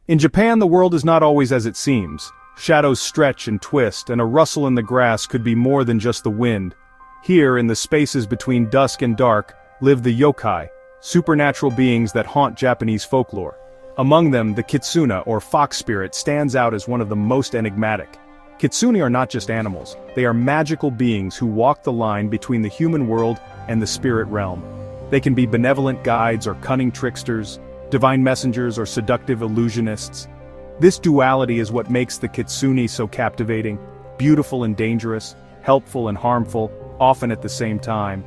In Japan, the world is not always as it seems. Shadows stretch and twist, and a rustle in the grass could be more than just the wind. Here, in the spaces between dusk and dark, live the yokai, supernatural beings that haunt Japanese folklore. Among them, the Kitsune, or fox spirit, stands out as one of the most enigmatic. Kitsune are not just animals, they are magical beings who walk the line between the human world and the spirit realm. They can be benevolent guides or cunning tricksters, divine messengers or seductive illusionists. This duality is what makes the Kitsune so captivating, beautiful and dangerous, helpful and harmful, often at the same time.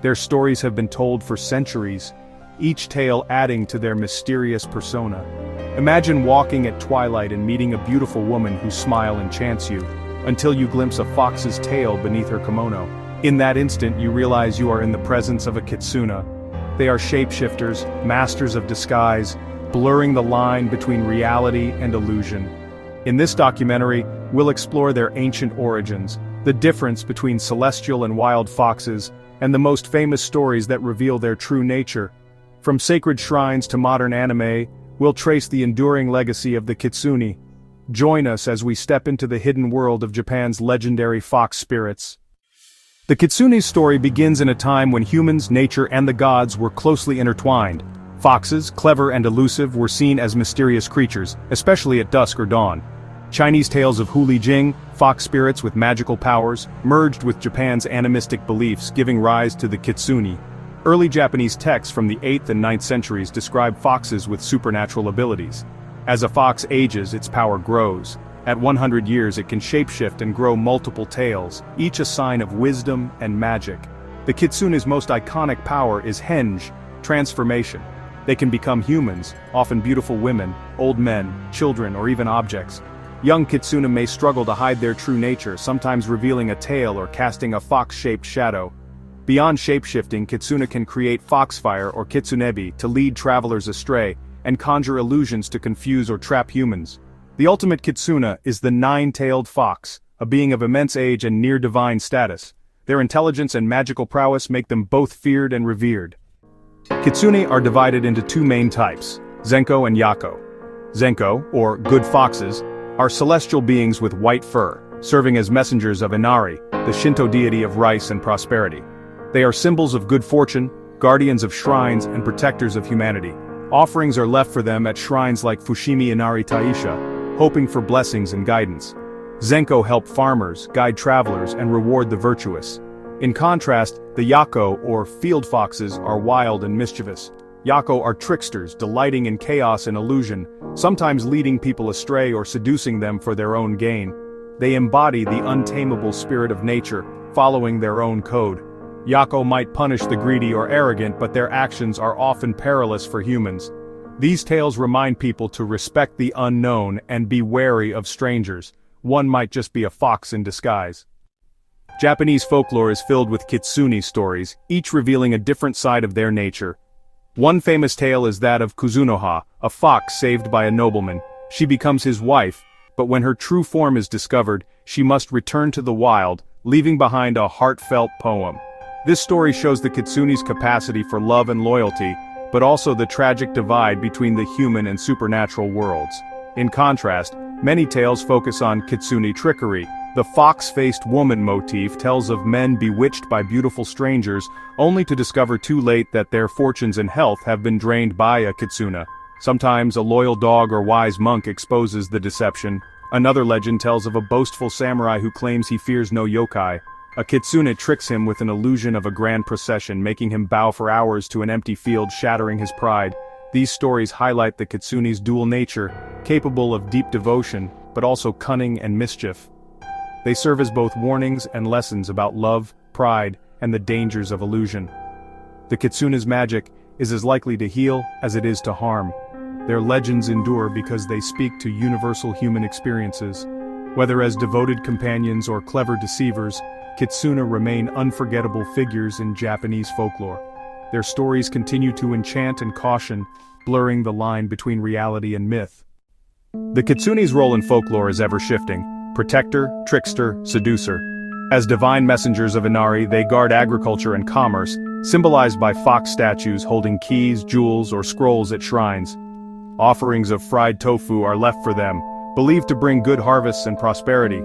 Their stories have been told for centuries, each tale adding to their mysterious persona. Imagine walking at twilight and meeting a beautiful woman whose smile enchants you, until you glimpse a fox's tail beneath her kimono. In that instant you realize you are in the presence of a Kitsune. They are shapeshifters, masters of disguise, blurring the line between reality and illusion. In this documentary, we'll explore their ancient origins, the difference between celestial and wild foxes, and the most famous stories that reveal their true nature. From sacred shrines to modern anime, we'll trace the enduring legacy of the Kitsune. Join us as we step into the hidden world of Japan's legendary fox spirits. The Kitsune's story begins in a time when humans, nature, and the gods were closely intertwined. Foxes, clever and elusive, were seen as mysterious creatures, especially at dusk or dawn. Chinese tales of Jing, fox spirits with magical powers, merged with Japan's animistic beliefs, giving rise to the Kitsune. Early Japanese texts from the 8th and 9th centuries describe foxes with supernatural abilities. As a fox ages, its power grows. At 100 years it can shapeshift and grow multiple tails, each a sign of wisdom and magic. The Kitsune's most iconic power is henge, transformation. They can become humans, often beautiful women, old men, children, or even objects. Young Kitsune may struggle to hide their true nature, sometimes revealing a tail or casting a fox-shaped shadow. Beyond shapeshifting, Kitsune can create foxfire or kitsunebi to lead travelers astray, and conjure illusions to confuse or trap humans. The ultimate Kitsune is the nine-tailed fox, a being of immense age and near-divine status. Their intelligence and magical prowess make them both feared and revered. Kitsune are divided into two main types, Zenko and Yako. Zenko, or good foxes, are celestial beings with white fur, serving as messengers of Inari, the Shinto deity of rice and prosperity. They are symbols of good fortune, guardians of shrines, and protectors of humanity. Offerings are left for them at shrines like Fushimi Inari Taisha, hoping for blessings and guidance. Zenko help farmers, guide travelers, and reward the virtuous. In contrast, the Yako, or field foxes, are wild and mischievous. Yako are tricksters, delighting in chaos and illusion, sometimes leading people astray or seducing them for their own gain. They embody the untamable spirit of nature, following their own code. Yako might punish the greedy or arrogant, but their actions are often perilous for humans. These tales remind people to respect the unknown and be wary of strangers. One might just be a fox in disguise. Japanese folklore is filled with Kitsune stories, each revealing a different side of their nature. One famous tale is that of Kuzunoha, a fox saved by a nobleman. She becomes his wife, but when her true form is discovered, she must return to the wild, leaving behind a heartfelt poem. This story shows the Kitsune's capacity for love and loyalty, but also the tragic divide between the human and supernatural worlds. In contrast, many tales focus on Kitsune trickery. The fox-faced woman motif tells of men bewitched by beautiful strangers, only to discover too late that their fortunes and health have been drained by a Kitsune. Sometimes a loyal dog or wise monk exposes the deception. Another legend tells of a boastful samurai who claims he fears no yokai. A Kitsune tricks him with an illusion of a grand procession, making him bow for hours to an empty field, shattering his pride. These stories highlight the Kitsune's dual nature, capable of deep devotion, but also cunning and mischief. They serve as both warnings and lessons about love, pride, and the dangers of illusion. The Kitsune's magic is as likely to heal as it is to harm. Their legends endure because they speak to universal human experiences. Whether as devoted companions or clever deceivers, Kitsune remain unforgettable figures in Japanese folklore. Their stories continue to enchant and caution, blurring the line between reality and myth. The Kitsune's role in folklore is ever-shifting: protector, trickster, seducer. As divine messengers of Inari, they guard agriculture and commerce, symbolized by fox statues holding keys, jewels, or scrolls at shrines. Offerings of fried tofu are left for them, believed to bring good harvests and prosperity.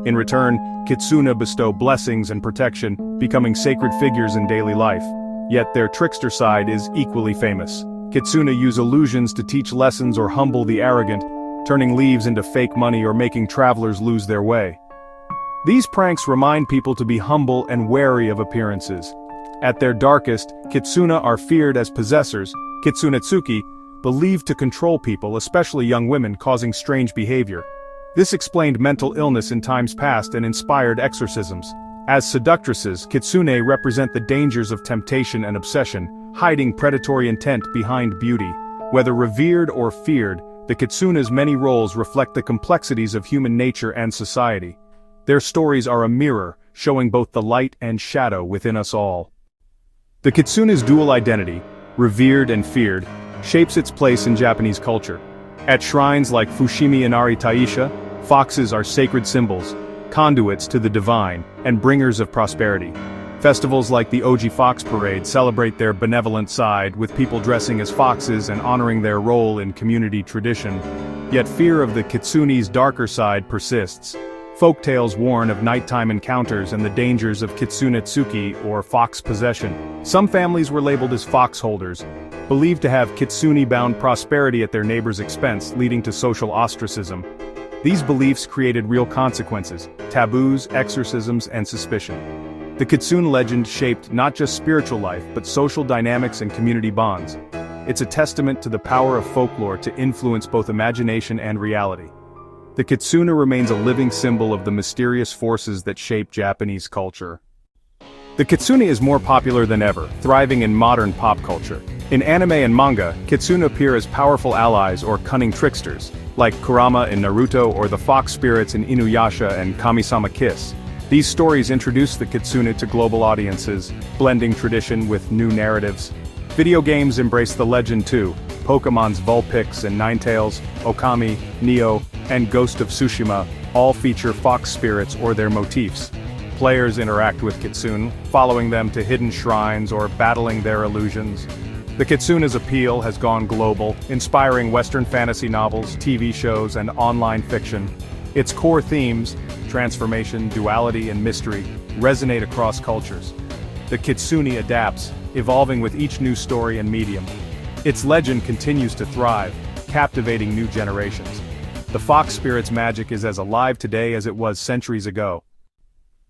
In return, Kitsune bestow blessings and protection, becoming sacred figures in daily life. Yet their trickster side is equally famous. Kitsune use illusions to teach lessons or humble the arrogant, turning leaves into fake money or making travelers lose their way. These pranks remind people to be humble and wary of appearances. At their darkest, Kitsune are feared as possessors, Kitsunetsuki, believed to control people, especially young women, causing strange behavior. This explained mental illness in times past and inspired exorcisms. As seductresses, Kitsune represent the dangers of temptation and obsession, hiding predatory intent behind beauty. Whether revered or feared, the Kitsune's many roles reflect the complexities of human nature and society. Their stories are a mirror, showing both the light and shadow within us all. The Kitsune's dual identity, revered and feared, shapes its place in Japanese culture. At shrines like Fushimi Inari Taisha, foxes are sacred symbols, conduits to the divine, and bringers of prosperity. Festivals like the Oji Fox Parade celebrate their benevolent side, with people dressing as foxes and honoring their role in community tradition. Yet fear of the Kitsune's darker side persists. Folktales warn of nighttime encounters and the dangers of Kitsunetsuki, or fox possession. Some families were labeled as fox holders, believed to have Kitsune-bound prosperity at their neighbors' expense, leading to social ostracism. These beliefs created real consequences: taboos, exorcisms, and suspicion. The Kitsune legend shaped not just spiritual life but social dynamics and community bonds. It's a testament to the power of folklore to influence both imagination and reality. The Kitsune remains a living symbol of the mysterious forces that shape Japanese culture. The Kitsune is more popular than ever, thriving in modern pop culture. In anime and manga, Kitsune appear as powerful allies or cunning tricksters, like Kurama in Naruto or the fox spirits in Inuyasha and Kami-sama Kiss. These stories introduce the Kitsune to global audiences, blending tradition with new narratives. Video games embrace the legend too. Pokemon's Vulpix and Ninetales, Okami, Neo, and Ghost of Tsushima all feature fox spirits or their motifs. Players interact with Kitsune, following them to hidden shrines or battling their illusions. The Kitsune's appeal has gone global, inspiring Western fantasy novels, TV shows, and online fiction. Its core themes, transformation, duality, and mystery, resonate across cultures. The Kitsune adapts, evolving with each new story and medium. Its legend continues to thrive, captivating new generations. The fox spirit's magic is as alive today as it was centuries ago.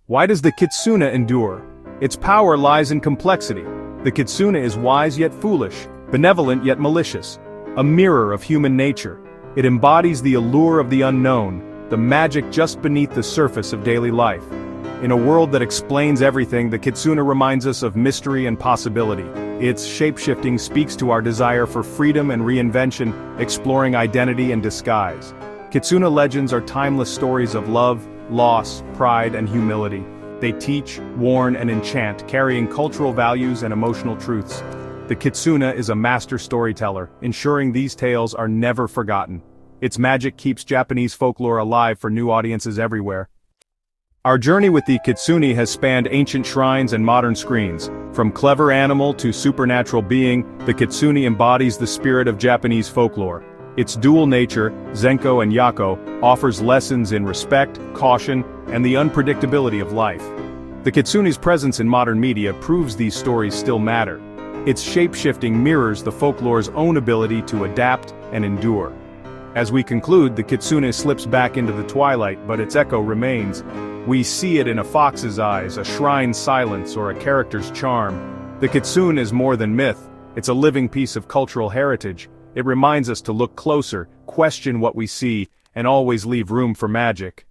Why does the Kitsune endure? Its power lies in complexity. The Kitsune is wise yet foolish, benevolent yet malicious, a mirror of human nature. It embodies the allure of the unknown, the magic just beneath the surface of daily life. In a world that explains everything, the Kitsune reminds us of mystery and possibility. Its shapeshifting speaks to our desire for freedom and reinvention, exploring identity and disguise. Kitsune legends are timeless stories of love, loss, pride, and humility. They teach, warn, and enchant, carrying cultural values and emotional truths. The Kitsune is a master storyteller, ensuring these tales are never forgotten. Its magic keeps Japanese folklore alive for new audiences everywhere. Our journey with the Kitsune has spanned ancient shrines and modern screens. From clever animal to supernatural being, the Kitsune embodies the spirit of Japanese folklore. Its dual nature, Zenko and Yako, offers lessons in respect, caution, and the unpredictability of life. The Kitsune's presence in modern media proves these stories still matter. Its shape-shifting mirrors the folklore's own ability to adapt and endure. As we conclude, the Kitsune slips back into the twilight, but its echo remains. We see it in a fox's eyes, a shrine's silence, or a character's charm. The Kitsune is more than myth. It's a living piece of cultural heritage. It reminds us to look closer, question what we see, and always leave room for magic.